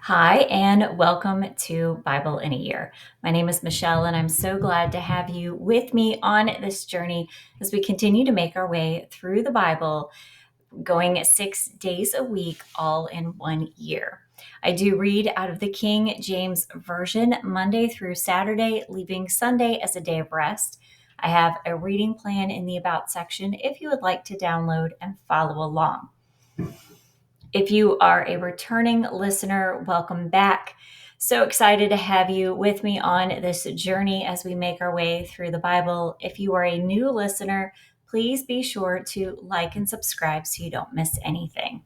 Hi, and welcome to Bible in a Year. My name is Michelle, and I'm so glad to have you with me on this journey as we continue to make our way through the Bible, going 6 days a week, all in 1 year. I do read out of the King James Version Monday through Saturday, leaving Sunday as a day of rest. I have a reading plan in the About section if you would like to download and follow along. If you are a returning listener, welcome back. So excited to have you with me on this journey as we make our way through the Bible. If you are a new listener, please be sure to like and subscribe so you don't miss anything.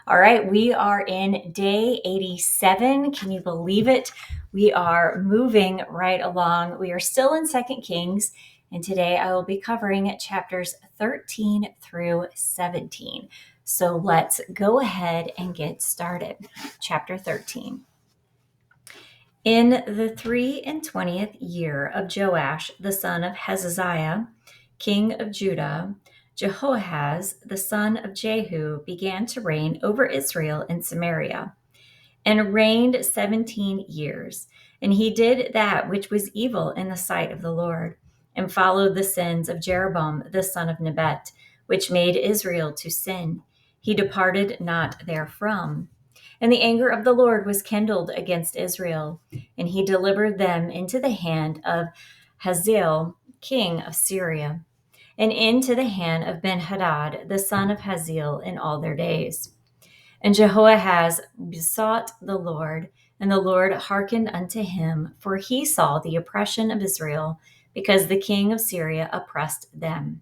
All right, we are in day 87. Can you believe it? We are moving right along. We are still in 2 Kings, and today I will be covering chapters 13 through 17. So let's go ahead and get started. Chapter 13. In the 23rd year of Joash, the son of Hezekiah, king of Judah, Jehoahaz, the son of Jehu, began to reign over Israel in Samaria, and reigned 17 years. And he did that which was evil in the sight of the Lord, and followed the sins of Jeroboam, the son of Nebat, which made Israel to sin. He departed not therefrom. And the anger of the Lord was kindled against Israel, and he delivered them into the hand of Hazael, king of Syria, and into the hand of Ben-Hadad, the son of Hazael, in all their days. And Jehoahaz besought the Lord, and the Lord hearkened unto him, for he saw the oppression of Israel, because the king of Syria oppressed them.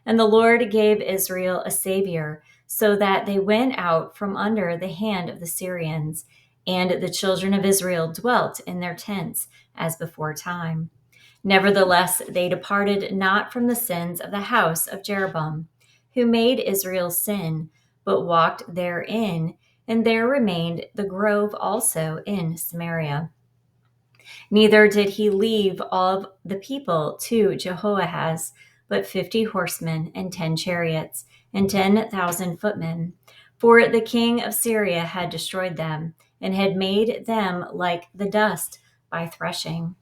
And the Lord gave Israel a savior, so that they went out from under the hand of the Syrians, and the children of Israel dwelt in their tents as before time. Nevertheless, they departed not from the sins of the house of Jeroboam, who made Israel sin, but walked therein, and there remained the grove also in Samaria. Neither did he leave all the people to Jehoahaz, but 50 horsemen, and 10 chariots, and 10,000 footmen. For the king of Syria had destroyed them, and had made them like the dust by threshing.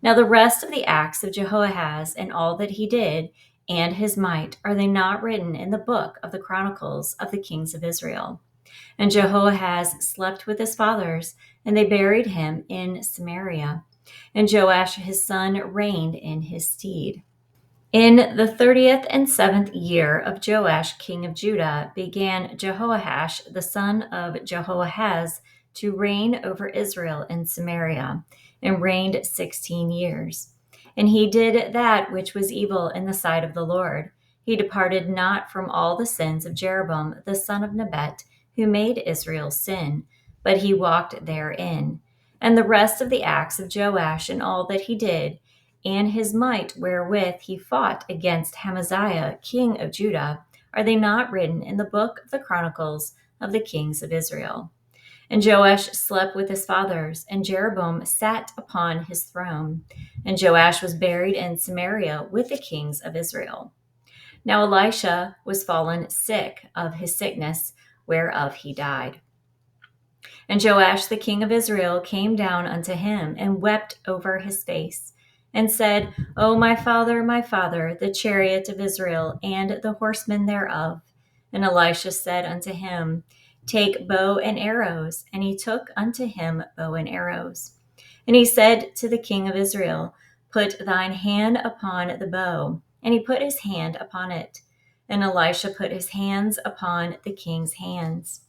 Now the rest of the acts of Jehoahaz, and all that he did, and his might, are they not written in the book of the Chronicles of the kings of Israel? And Jehoahaz slept with his fathers, and they buried him in Samaria. And Joash his son reigned in his stead. In the 37th year of Joash king of Judah began Jehoash the son of Jehoahaz to reign over Israel in Samaria, and reigned 16 years. And he did that which was evil in the sight of the Lord. He departed not from all the sins of Jeroboam the son of Nebat, who made Israel sin, but he walked therein. And the rest of the acts of Joash, and all that he did, and his might wherewith he fought against Amaziah, king of Judah, are they not written in the book of the Chronicles of the kings of Israel? And Joash slept with his fathers, and Jeroboam sat upon his throne. And Joash was buried in Samaria with the kings of Israel. Now Elisha was fallen sick of his sickness, whereof he died. And Joash the king of Israel came down unto him, and wept over his face, and said, O my father, the chariot of Israel, and the horsemen thereof. And Elisha said unto him, Take bow and arrows. And he took unto him bow and arrows. And he said to the king of Israel, Put thine hand upon the bow. And he put his hand upon it. And Elisha put his hands upon the king's hands.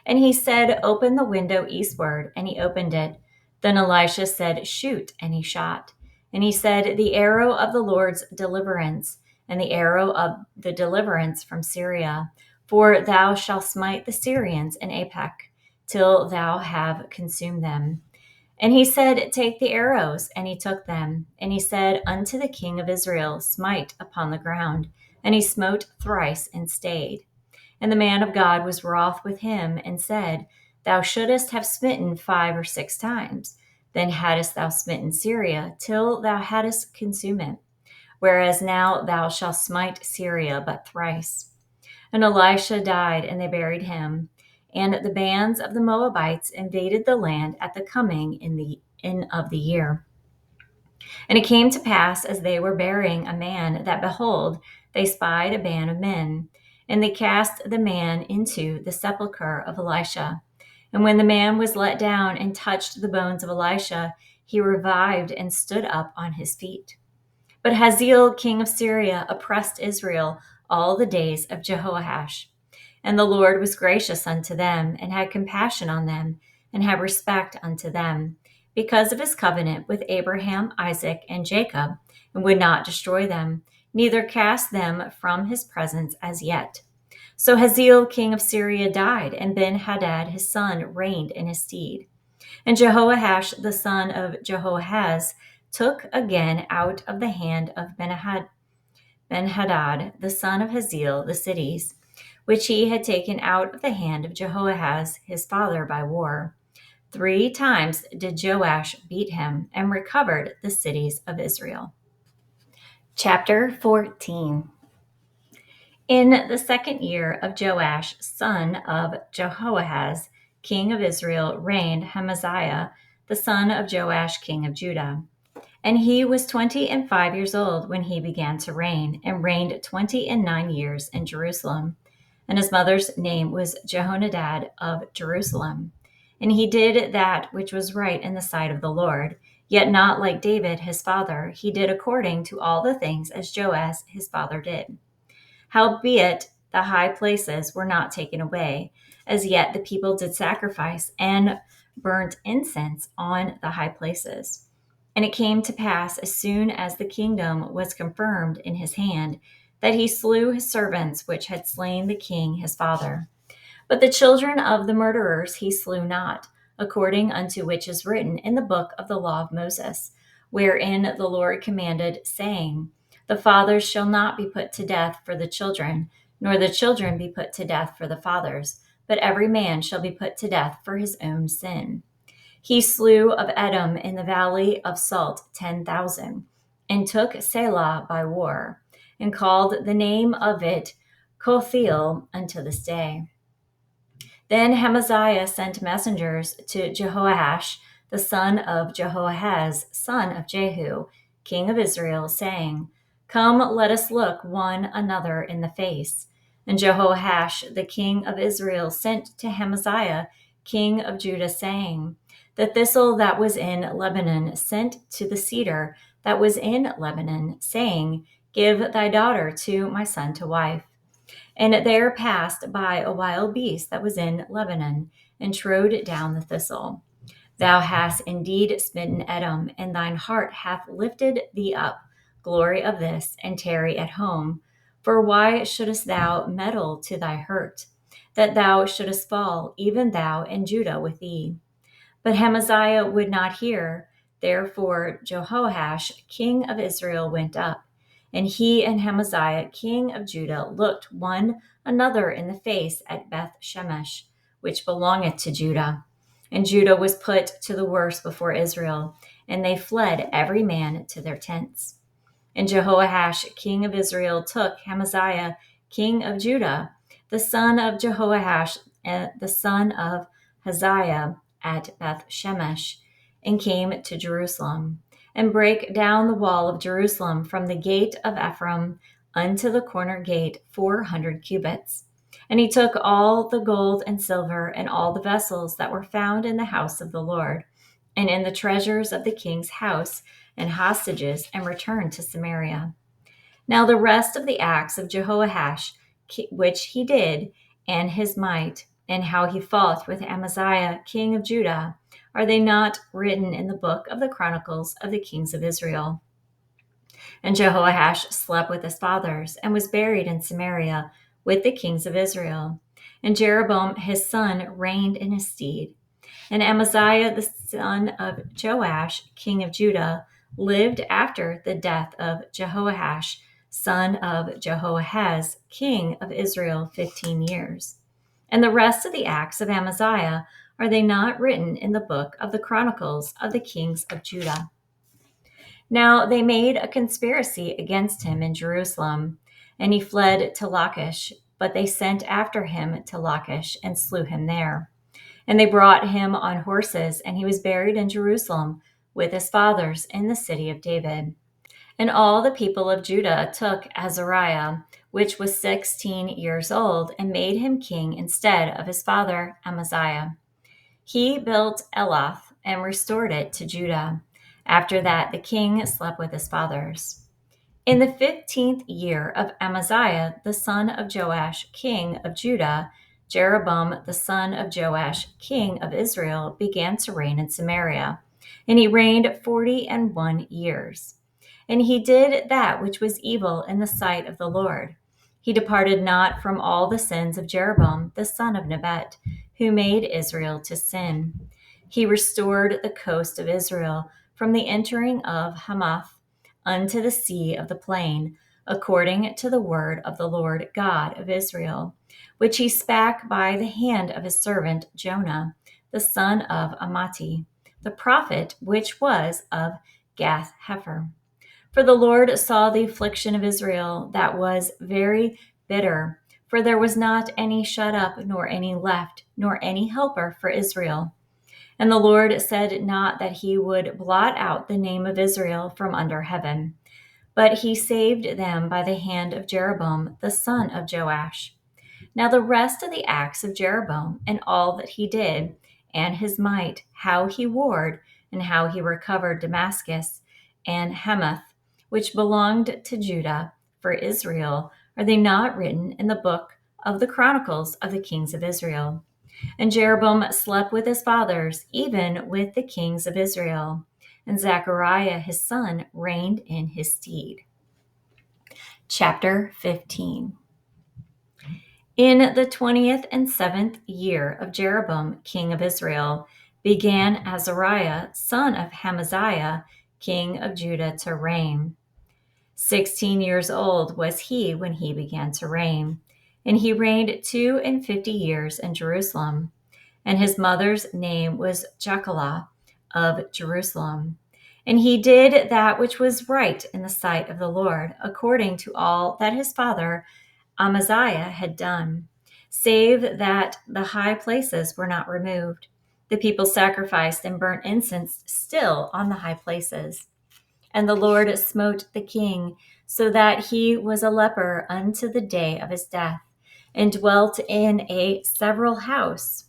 And he said, Open the window eastward. And he opened it. Then Elisha said, Shoot. And he shot. And he said, The arrow of the Lord's deliverance, and the arrow of the deliverance from Syria. For thou shalt smite the Syrians in Aphek, till thou have consumed them. And he said, Take the arrows. And he took them. And he said unto the king of Israel, Smite upon the ground. And he smote thrice and stayed. And the man of God was wroth with him, and said, Thou shouldest have smitten 5 or 6 times. Then hadst thou smitten Syria, till thou hadst consumed it. Whereas now thou shalt smite Syria but thrice. And Elisha died, and they buried him. and the bands of the Moabites invaded the land at the coming in of the year. And it came to pass, as they were burying a man, that behold, they spied a band of men, and they cast the man into the sepulchre of Elisha. And when the man was let down and touched the bones of Elisha, he revived and stood up on his feet. But Hazael, king of Syria, oppressed Israel all the days of Jehoash. And the Lord was gracious unto them, and had compassion on them, and had respect unto them, because of his covenant with Abraham, Isaac, and Jacob, and would not destroy them, neither cast them from his presence as yet. So Hazael, king of Syria, died, and Ben-Hadad his son reigned in his stead. And Jehoash, the son of Jehoahaz, took again out of the hand of Ben-Hadad, the son of Hazael, the cities, which he had taken out of the hand of Jehoahaz his father by war. 3 times did Joash beat him, and recovered the cities of Israel. Chapter 14. In the second year of Joash, son of Jehoahaz, king of Israel, reigned Amaziah, the son of Joash, king of Judah. And he was 25 years old when he began to reign, and reigned 29 years in Jerusalem. And his mother's name was Jehonadab of Jerusalem. And he did that which was right in the sight of the Lord, yet not like David his father. He did according to all the things as Joash his father did. Howbeit the high places were not taken away, as yet the people did sacrifice and burnt incense on the high places. And it came to pass, as soon as the kingdom was confirmed in his hand, that he slew his servants which had slain the king his father. But the children of the murderers he slew not, according unto which is written in the book of the law of Moses, wherein the Lord commanded, saying, The fathers shall not be put to death for the children, nor the children be put to death for the fathers, but every man shall be put to death for his own sin. He slew of Edom in the valley of Salt 10,000, and took Selah by war, and called the name of it Kothiel unto this day. Then Amaziah sent messengers to Jehoash, the son of Jehoahaz, son of Jehu, king of Israel, saying, Come, let us look one another in the face. And Jehoash, the king of Israel, sent to Amaziah, king of Judah, saying, The thistle that was in Lebanon sent to the cedar that was in Lebanon, saying, Give thy daughter to my son to wife. And there passed by a wild beast that was in Lebanon, and trode down the thistle. Thou hast indeed smitten Edom, and thine heart hath lifted thee up. Glory of this, and tarry at home. For why shouldest thou meddle to thy hurt, that thou shouldest fall, even thou and Judah with thee? But Amaziah would not hear. Therefore Jehoash, king of Israel, went up. And he and Amaziah, king of Judah, looked one another in the face at Beth Shemesh, which belongeth to Judah. And Judah was put to the worse before Israel, and they fled every man to their tents. And Jehoash, king of Israel, took Amaziah, king of Judah, the son of Jehoash, and the son of Hazael, at Beth Shemesh, and came to Jerusalem, and brake down the wall of Jerusalem from the gate of Ephraim unto the corner gate 400 cubits. And he took all the gold and silver and all the vessels that were found in the house of the Lord, and in the treasures of the king's house, and hostages, and returned to Samaria. Now the rest of the acts of Jehoash, which he did, and his might, and how he fought with Amaziah, king of Judah, are they not written in the book of the Chronicles of the kings of Israel? And Jehoash slept with his fathers, and was buried in Samaria with the kings of Israel. And Jeroboam his son reigned in his stead. And Amaziah the son of Joash, king of Judah, lived after the death of Jehoash, son of Jehoahaz, king of Israel, 15 years. And the rest of the acts of Amaziah, are they not written in the book of the Chronicles of the kings of Judah? Now they made a conspiracy against him in Jerusalem, and he fled to Lachish, but they sent after him to Lachish and slew him there. And they brought him on horses, and he was buried in Jerusalem with his fathers in the city of David. And all the people of Judah took Azariah, which was 16 years old, and made him king instead of his father Amaziah. He built Elath and restored it to Judah. After that, the king slept with his fathers. In the 15th year of Amaziah, the son of Joash, king of Judah, Jeroboam, the son of Joash, king of Israel, began to reign in Samaria. And he reigned 41 years. And he did that which was evil in the sight of the Lord. He departed not from all the sins of Jeroboam, the son of Nebat, who made Israel to sin. He restored the coast of Israel from the entering of Hamath unto the sea of the plain, according to the word of the Lord God of Israel, which he spake by the hand of his servant Jonah, the son of Amittai, the prophet, which was of Gath Hepher. For the Lord saw the affliction of Israel that was very bitter, for there was not any shut up, nor any left, nor any helper for Israel. And the Lord said not that he would blot out the name of Israel from under heaven, but he saved them by the hand of Jeroboam, the son of Joash. Now the rest of the acts of Jeroboam, and all that he did, and his might, how he warred, and how he recovered Damascus and Hamath, which belonged to Judah, for Israel, are they not written in the book of the Chronicles of the kings of Israel? And Jeroboam slept with his fathers, even with the kings of Israel. And Zechariah his son reigned in his stead. Chapter 15. In the 27th year of Jeroboam, king of Israel, began Azariah, son of Amaziah, king of Judah, to reign. 16 years old was he when he began to reign, and he reigned 52 years in Jerusalem. And his mother's name was Jecoliah of Jerusalem. And he did that which was right in the sight of the Lord, according to all that his father Amaziah had done, save that the high places were not removed. The people sacrificed and burnt incense still on the high places. And the Lord smote the king, so that he was a leper unto the day of his death, and dwelt in a several house.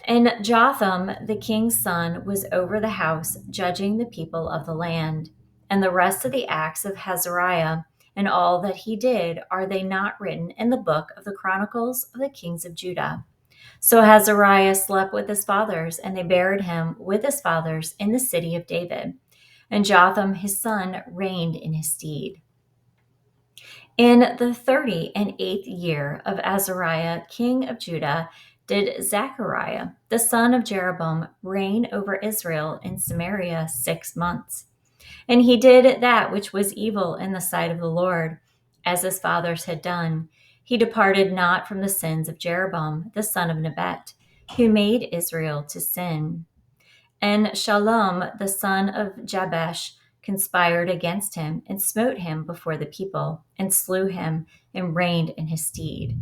And Jotham, the king's son, was over the house, judging the people of the land. And the rest of the acts of Azariah, and all that he did, are they not written in the book of the Chronicles of the kings of Judah? So Azariah slept with his fathers, and they buried him with his fathers in the city of David. And Jotham his son reigned in his stead. In the 38th year of Azariah, king of Judah, did Zechariah, the son of Jeroboam, reign over Israel in Samaria 6 months. And he did that which was evil in the sight of the Lord, as his fathers had done. He departed not from the sins of Jeroboam, the son of Nebat, who made Israel to sin. And Shalom, the son of Jabesh, conspired against him, and smote him before the people, and slew him, and reigned in his stead.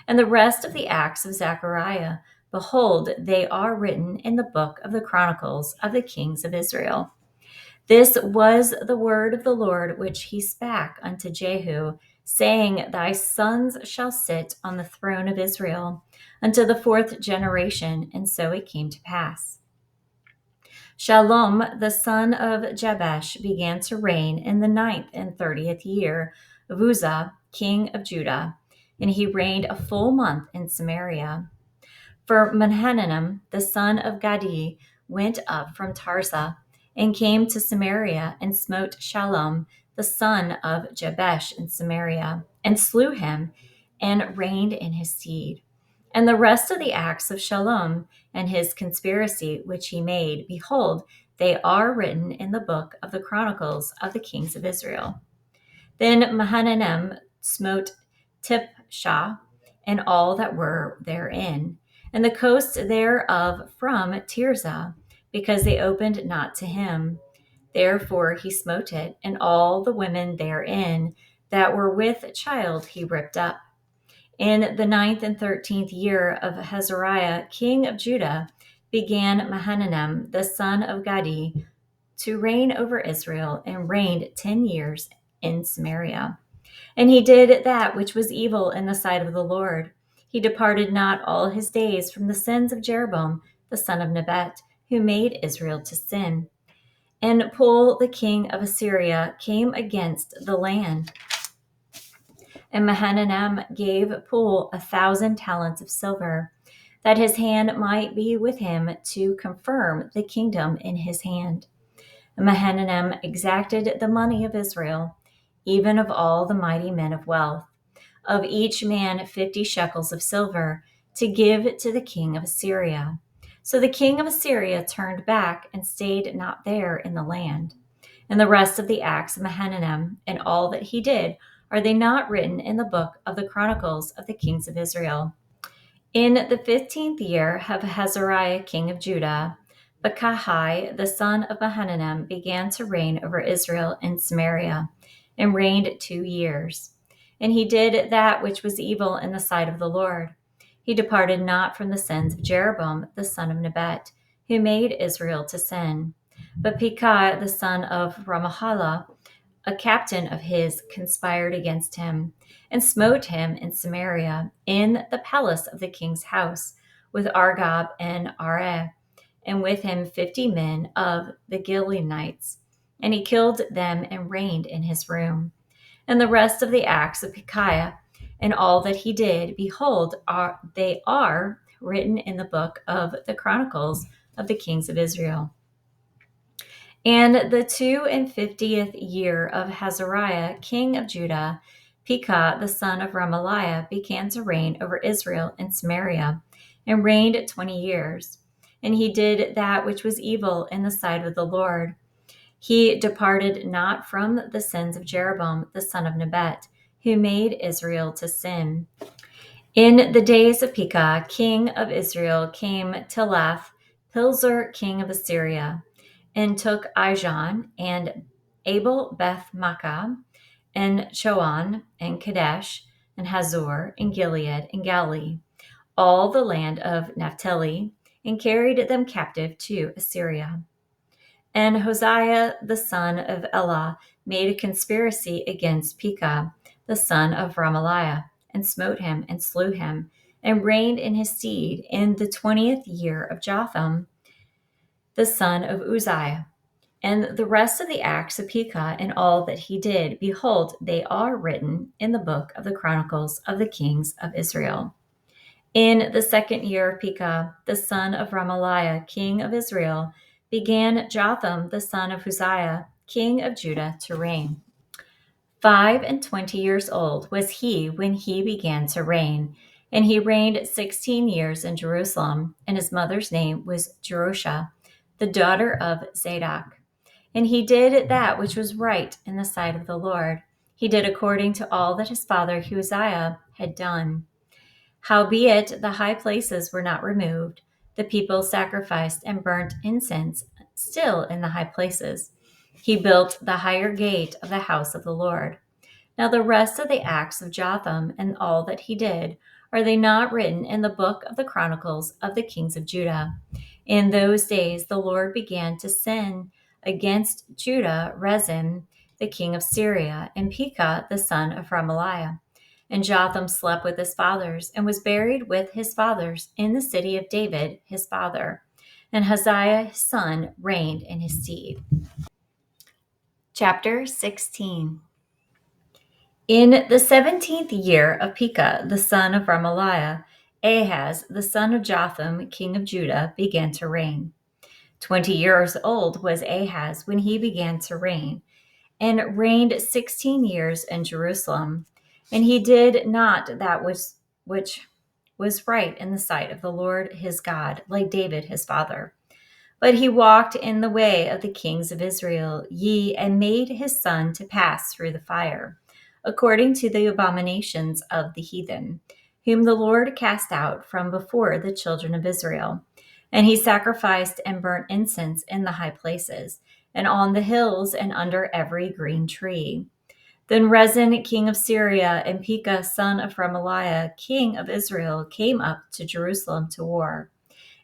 And the rest of the acts of Zechariah, behold, they are written in the book of the Chronicles of the kings of Israel. This was the word of the Lord which he spake unto Jehu, saying, Thy sons shall sit on the throne of Israel unto the 4th generation. And so it came to pass. Shalom, the son of Jabesh, began to reign in the 9th and 30th year of Uzzah, king of Judah, and he reigned a full month in Samaria. For Mahanaim, the son of Gadi, went up from Tirzah, and came to Samaria, and smote Shalom, the son of Jabesh, in Samaria, and slew him, and reigned in his stead. And the rest of the acts of Shalom, and his conspiracy which he made, behold, they are written in the book of the Chronicles of the kings of Israel. Then Mahanaim smote Tipshah, and all that were therein, and the coast thereof from Tirzah, because they opened not to him. Therefore he smote it, and all the women therein that were with child he ripped up. In the 9th and 13th year of Azariah, king of Judah, began Mahanaim, the son of Gadi, to reign over Israel, and reigned 10 years in Samaria. And he did that which was evil in the sight of the Lord. He departed not all his days from the sins of Jeroboam, the son of Nebat, who made Israel to sin. And Pul, the king of Assyria, came against the land. And Mahanaim gave Pul 1,000 talents of silver, that his hand might be with him to confirm the kingdom in his hand. And Mahanaim exacted the money of Israel, even of all the mighty men of wealth, of each man 50 shekels of silver, to give to the king of Assyria. So the king of Assyria turned back and stayed not there in the land. And the rest of the acts of Mahanaim and all that he did, are they not written in the book of the Chronicles of the kings of Israel? In the 15th year of Azariah king of Judah, Pekah, the son of Mahanaim, began to reign over Israel in Samaria, and reigned 2 years. And he did that which was evil in the sight of the Lord. He departed not from the sins of Jeroboam, the son of Nebat, who made Israel to sin. But Pekah, the son of Ramahalah, a captain of his, conspired against him, and smote him in Samaria, in the palace of the king's house, with Argob and Areh, and with him 50 men of the Gileadites. And he killed them and reigned in his room. And the rest of the acts of Pekah, and all that he did, behold, they are written in the book of the Chronicles of the kings of Israel. And the 52nd year of Azariah, king of Judah, Pekah, the son of Remaliah, began to reign over Israel in Samaria, and reigned 20 years. And he did that which was evil in the sight of the Lord. He departed not from the sins of Jeroboam, the son of Nebat, who made Israel to sin. In the days of Pekah, king of Israel, came Tiglath-Pileser, king of Assyria, and took Ijon, and Abel Beth Maachah, and Choan, and Kadesh, and Hazor, and Gilead, and Galilee, all the land of Naphtali, and carried them captive to Assyria. And Hosea, the son of Elah, made a conspiracy against Pekah, the son of Remaliah, and smote him and slew him, and reigned in his stead in the 20th year of Jotham, the son of Uzziah. And the rest of the acts of Pekah and all that he did, behold, they are written in the book of the Chronicles of the kings of Israel. In the 2nd year of Pekah, the son of Remaliah, king of Israel, began Jotham, the son of Uzziah, king of Judah, to reign. 25 years old was he when he began to reign, and he reigned 16 years in Jerusalem, and his mother's name was Jerusha, the daughter of Zadok. And he did that which was right in the sight of the Lord. He did according to all that his father Uzziah had done. Howbeit the high places were not removed, the people sacrificed and burnt incense still in the high places. He built the higher gate of the house of the Lord. Now the rest of the acts of Jotham and all that he did, are they not written in the book of the Chronicles of the kings of Judah? In those days the Lord began to sin against Judah Rezin, the king of Syria, and Pekah, the son of Remaliah. And Jotham slept with his fathers, and was buried with his fathers in the city of David his father. And Hazael his son reigned in his stead. Chapter 16. In the 17th year of Pekah, the son of Remaliah, Ahaz, the son of Jotham, king of Judah, began to reign. 20 years old was Ahaz when he began to reign, and reigned 16 years in Jerusalem. And he did not that which was right in the sight of the Lord his God, like David his father. But he walked in the way of the kings of Israel, and made his son to pass through the fire, according to the abominations of the heathen, whom the Lord cast out from before the children of Israel. And he sacrificed and burnt incense in the high places, and on the hills, and under every green tree. Then Rezin, king of Syria, and Pekah, son of Remaliah, king of Israel, came up to Jerusalem to war.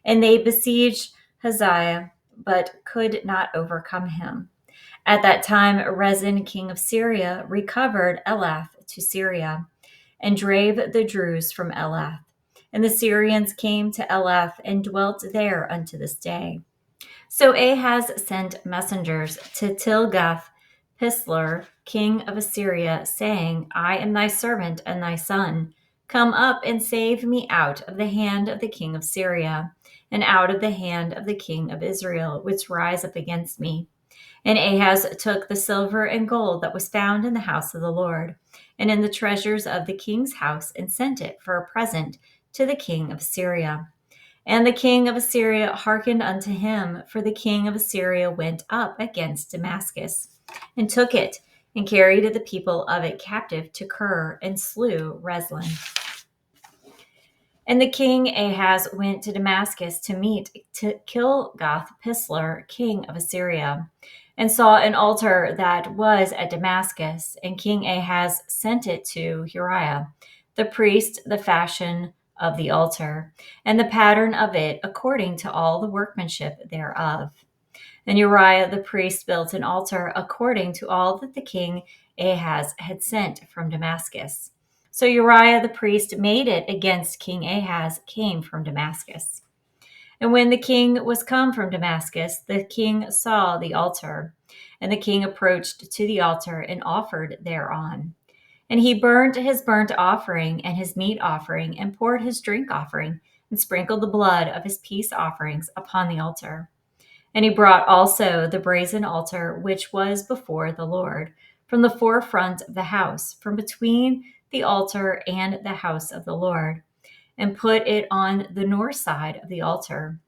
And they besieged Hazael, but could not overcome him. At that time, Rezin, king of Syria, recovered Elath to Syria, and drave the Druze from Elath. And the Syrians came to Elath and dwelt there unto this day. So Ahaz sent messengers to Tilgath-Pisler, king of Assyria, saying, I am thy servant and thy son. Come up and save me out of the hand of the king of Syria, and out of the hand of the king of Israel, which rise up against me. And Ahaz took the silver and gold that was found in the house of the Lord, and in the treasures of the king's house, and sent it for a present to the king of Assyria. And the king of Assyria hearkened unto him, for the king of Assyria went up against Damascus, and took it, and carried the people of it captive to Kir, and slew Rezin. And the king Ahaz went to Damascus to meet Tilgath-Pisler, king of Assyria, and saw an altar that was at Damascus. And King Ahaz sent it to Uriah, the priest, the fashion of the altar, and the pattern of it according to all the workmanship thereof. And Uriah the priest built an altar according to all that the king Ahaz had sent from Damascus. So Uriah the priest made it against King Ahaz came from Damascus. And when the king was come from Damascus, the king saw the altar. And the king approached to the altar and offered thereon. And he burnt his burnt offering and his meat offering, and poured his drink offering, and sprinkled the blood of his peace offerings upon the altar. And he brought also the brazen altar which was before the Lord, from the forefront of the house, from between the altar and the house of the Lord, and put it on the north side of the altar.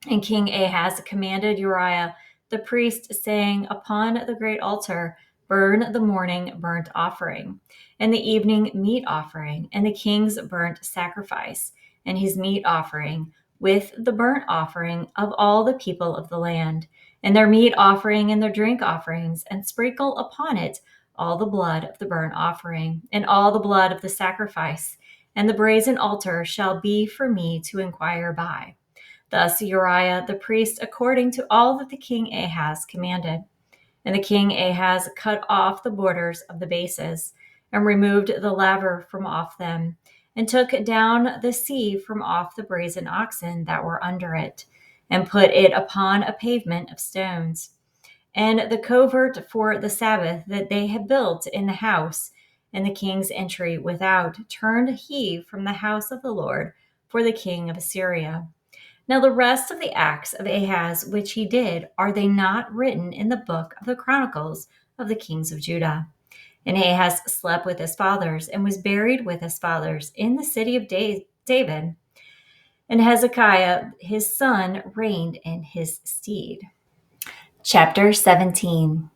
And King Ahaz commanded Uriah the priest, saying, Upon the great altar burn the morning burnt offering, and the evening meat offering, and the king's burnt sacrifice, and his meat offering, with the burnt offering of all the people of the land, and their meat offering and their drink offerings, and sprinkle upon it all the blood of the burnt offering, and all the blood of the sacrifice, and the brazen altar shall be for me to inquire by. Thus Uriah the priest, according to all that the king Ahaz commanded. And the king Ahaz cut off the borders of the bases, and removed the laver from off them, and took down the sea from off the brazen oxen that were under it, and put it upon a pavement of stones. And the covert for the Sabbath that they had built in the house, and the king's entry without, turned he from the house of the Lord for the king of Assyria. Now the rest of the acts of Ahaz which he did, are they not written in the book of the Chronicles of the kings of Judah? And Ahaz slept with his fathers, and was buried with his fathers in the city of David. And Hezekiah his son reigned in his stead. Chapter 17.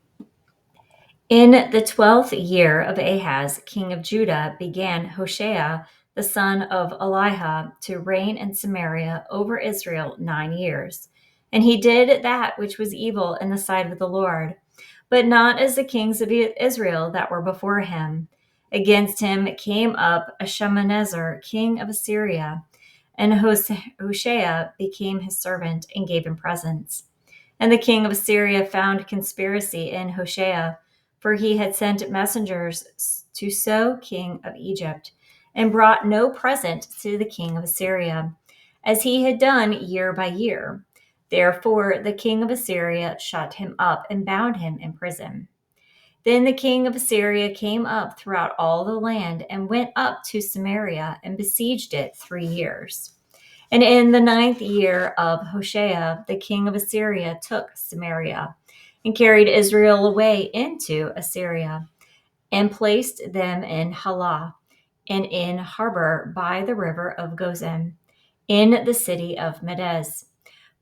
In the 12th year of Ahaz, king of Judah, began Hoshea, the son of Eliah, to reign in Samaria over Israel 9 years. And he did that which was evil in the sight of the Lord, but not as the kings of Israel that were before him. Against him came up Shalmaneser, king of Assyria, and Hoshea became his servant and gave him presents. And the king of Assyria found conspiracy in Hoshea, for he had sent messengers to So, king of Egypt, and brought no present to the king of Assyria, as he had done year by year. Therefore the king of Assyria shut him up and bound him in prison. Then the king of Assyria came up throughout all the land, and went up to Samaria, and besieged it 3 years. And in the 9th year of Hoshea, the king of Assyria took Samaria, and carried Israel away into Assyria, and placed them in Halah, and in harbor by the river of Gozan, in the city of Medes.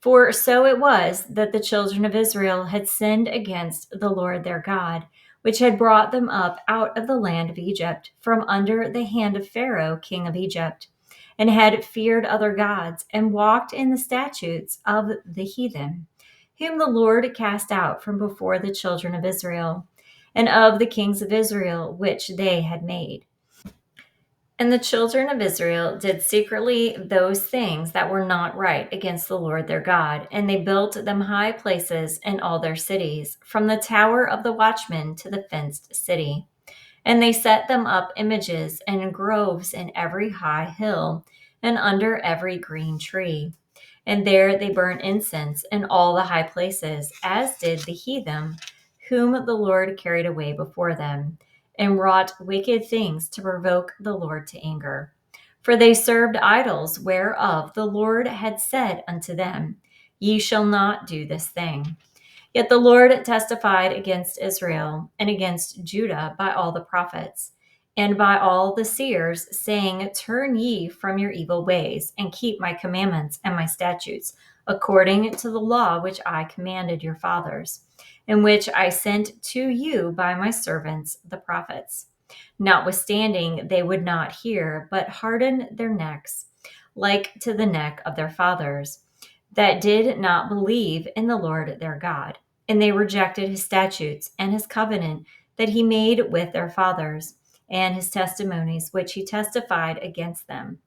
For so it was that the children of Israel had sinned against the Lord their God, which had brought them up out of the land of Egypt, from under the hand of Pharaoh, king of Egypt, and had feared other gods, and walked in the statutes of the heathen, whom the Lord cast out from before the children of Israel. and of the kings of Israel which they had made. And the children of Israel did secretly those things that were not right against the Lord their God, and they built them high places in all their cities, from the tower of the watchman to the fenced city. And they set them up images and groves in every high hill and under every green tree. And there they burnt incense in all the high places, as did the heathen, whom the Lord carried away before them, and wrought wicked things to provoke the Lord to anger. For they served idols, whereof the Lord had said unto them, Ye shall not do this thing. Yet the Lord testified against Israel and against Judah by all the prophets and by all the seers, saying, Turn ye from your evil ways, and keep my commandments and my statutes, according to the law which I commanded your fathers, and which I sent to you by my servants the prophets. Notwithstanding, they would not hear, but hardened their necks, like to the neck of their fathers, that did not believe in the Lord their God. And they rejected his statutes and his covenant that he made with their fathers, and his testimonies which he testified against them.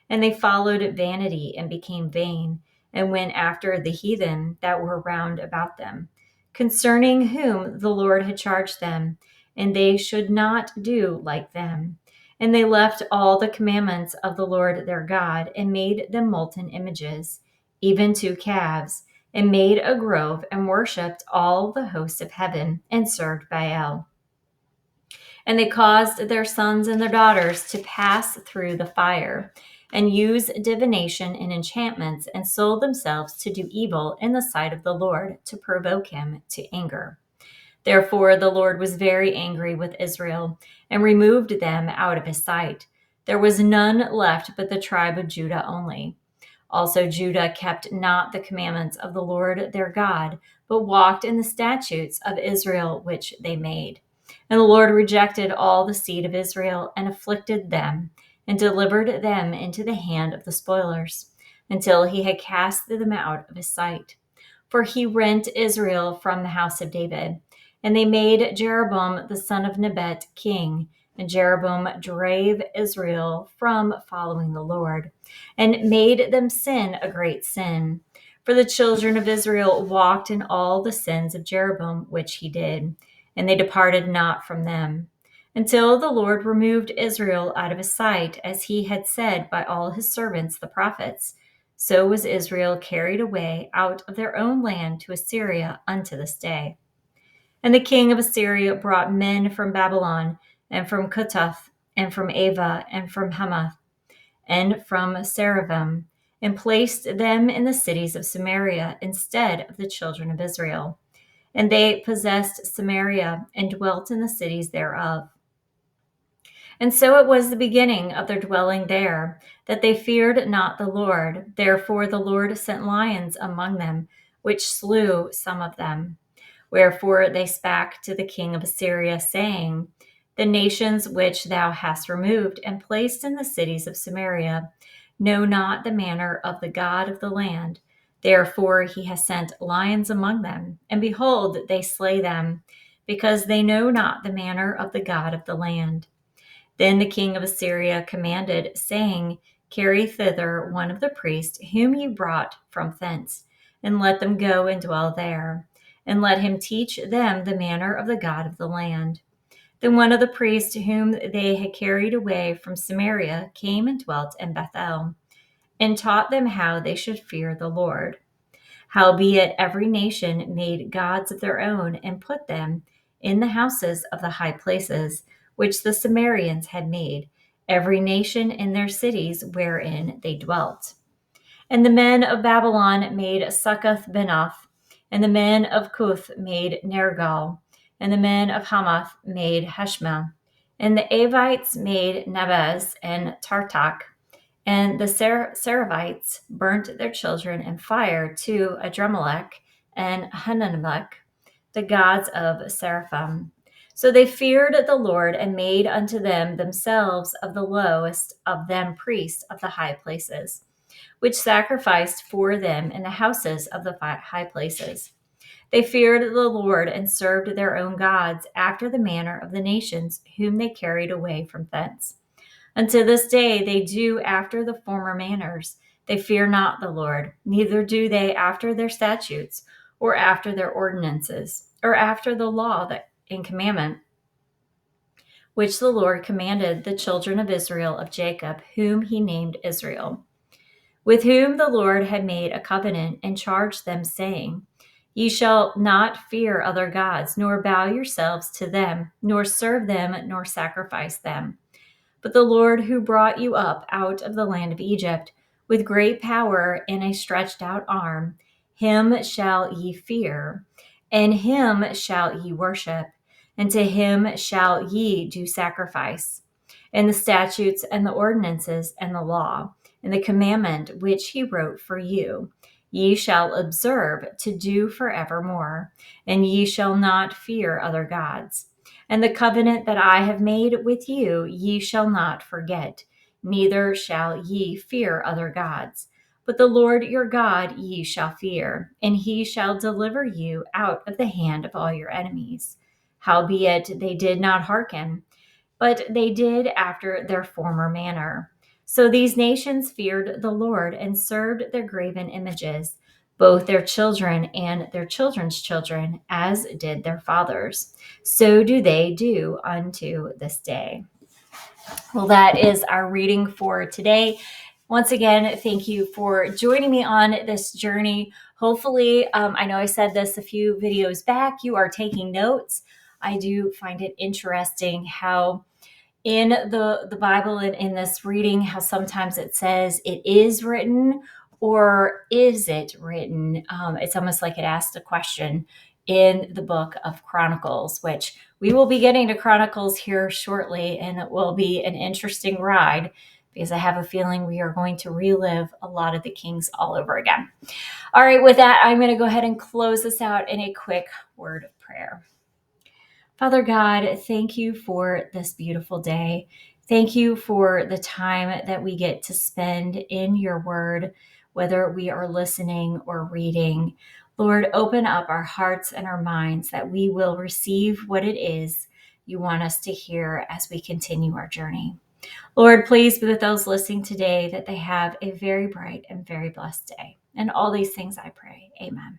And they followed vanity and became vain, and went after the heathen that were round about them, concerning whom the Lord had charged them, and they should not do like them. And they left all the commandments of the Lord their God, and made them molten images, even to calves, and made a grove, and worshipped all the hosts of heaven, and served Baal. And they caused their sons and their daughters to pass through the fire, and use divination and enchantments, and sold themselves to do evil in the sight of the Lord, to provoke him to anger. Therefore the Lord was very angry with Israel, and removed them out of his sight. There was none left but the tribe of Judah only. Also Judah kept not the commandments of the Lord their God, but walked in the statutes of Israel which they made. And the Lord rejected all the seed of Israel, and afflicted them, and delivered them into the hand of the spoilers, until he had cast them out of his sight. For he rent Israel from the house of David. And they made Jeroboam the son of Nebat king. And Jeroboam drave Israel from following the Lord, and made them sin a great sin. For the children of Israel walked in all the sins of Jeroboam which he did, and they departed not from them, until the Lord removed Israel out of his sight, as he had said by all his servants the prophets. So was Israel carried away out of their own land to Assyria unto this day. And the king of Assyria brought men from Babylon, and from Cuttath, and from Ava, and from Hamath, and from Seraphim, and placed them in the cities of Samaria instead of the children of Israel. And they possessed Samaria, and dwelt in the cities thereof. And so it was the beginning of their dwelling there, that they feared not the Lord. Therefore the Lord sent lions among them, which slew some of them. Wherefore they spake to the king of Assyria, saying, The nations which thou hast removed and placed in the cities of Samaria know not the manner of the God of the land. Therefore he has sent lions among them, and behold, they slay them, because they know not the manner of the God of the land. Then the king of Assyria commanded, saying, Carry thither one of the priests whom you brought from thence, and let them go and dwell there, and let him teach them the manner of the God of the land. Then one of the priests whom they had carried away from Samaria came and dwelt in Bethel, and taught them how they should fear the Lord. Howbeit every nation made gods of their own, and put them in the houses of the high places, which the Samaritans had made, every nation in their cities wherein they dwelt. And the men of Babylon made Succoth-Benoth, and the men of Cuth made Nergal, and the men of Hamath made Heshma, and the Avites made Nabez and Tartak, and the Seravites burnt their children in fire to Adremelech and Hananmelech, the gods of Seraphim. So they feared the Lord, and made unto them themselves of the lowest of them priests of the high places, which sacrificed for them in the houses of the high places. They feared the Lord and served their own gods after the manner of the nations whom they carried away from thence. Unto this day they do after the former manners. They fear not the Lord, neither do they after their statutes, or after their ordinances, or after the law and commandment, which the Lord commanded the children of Israel of Jacob, whom he named Israel, with whom the Lord had made a covenant and charged them, saying, Ye shall not fear other gods, nor bow yourselves to them, nor serve them, nor sacrifice them. But the Lord who brought you up out of the land of Egypt with great power and a stretched out arm, him shall ye fear, and him shall ye worship, and to him shall ye do sacrifice. And the statutes and the ordinances and the law and the commandment which he wrote for you, ye shall observe to do forevermore, and ye shall not fear other gods. And the covenant that I have made with you, ye shall not forget, neither shall ye fear other gods. But the Lord your God ye shall fear, and he shall deliver you out of the hand of all your enemies. Howbeit they did not hearken, but they did after their former manner. So these nations feared the Lord and served their graven images, both their children and their children's children, as did their fathers. So do they do unto this day. Well, that is our reading for today. Once again, thank you for joining me on this journey. Hopefully, I know I said this a few videos back, you are taking notes. I do find it interesting how in the Bible and in this reading, how sometimes it says it is written or is it written? It's almost like it asked a question in the book of Chronicles, which we will be getting to Chronicles here shortly, and it will be an interesting ride because I have a feeling we are going to relive a lot of the kings all over again. All right, with that, I'm going to go ahead and close this out in a quick word of prayer. Father God, thank you for this beautiful day. Thank you for the time that we get to spend in your word, whether we are listening or reading. Lord, open up our hearts and our minds that we will receive what it is you want us to hear as we continue our journey. Lord, please be with those listening today that they have a very bright and very blessed day. And all these things I pray. Amen.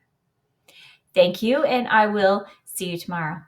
Thank you, and I will see you tomorrow.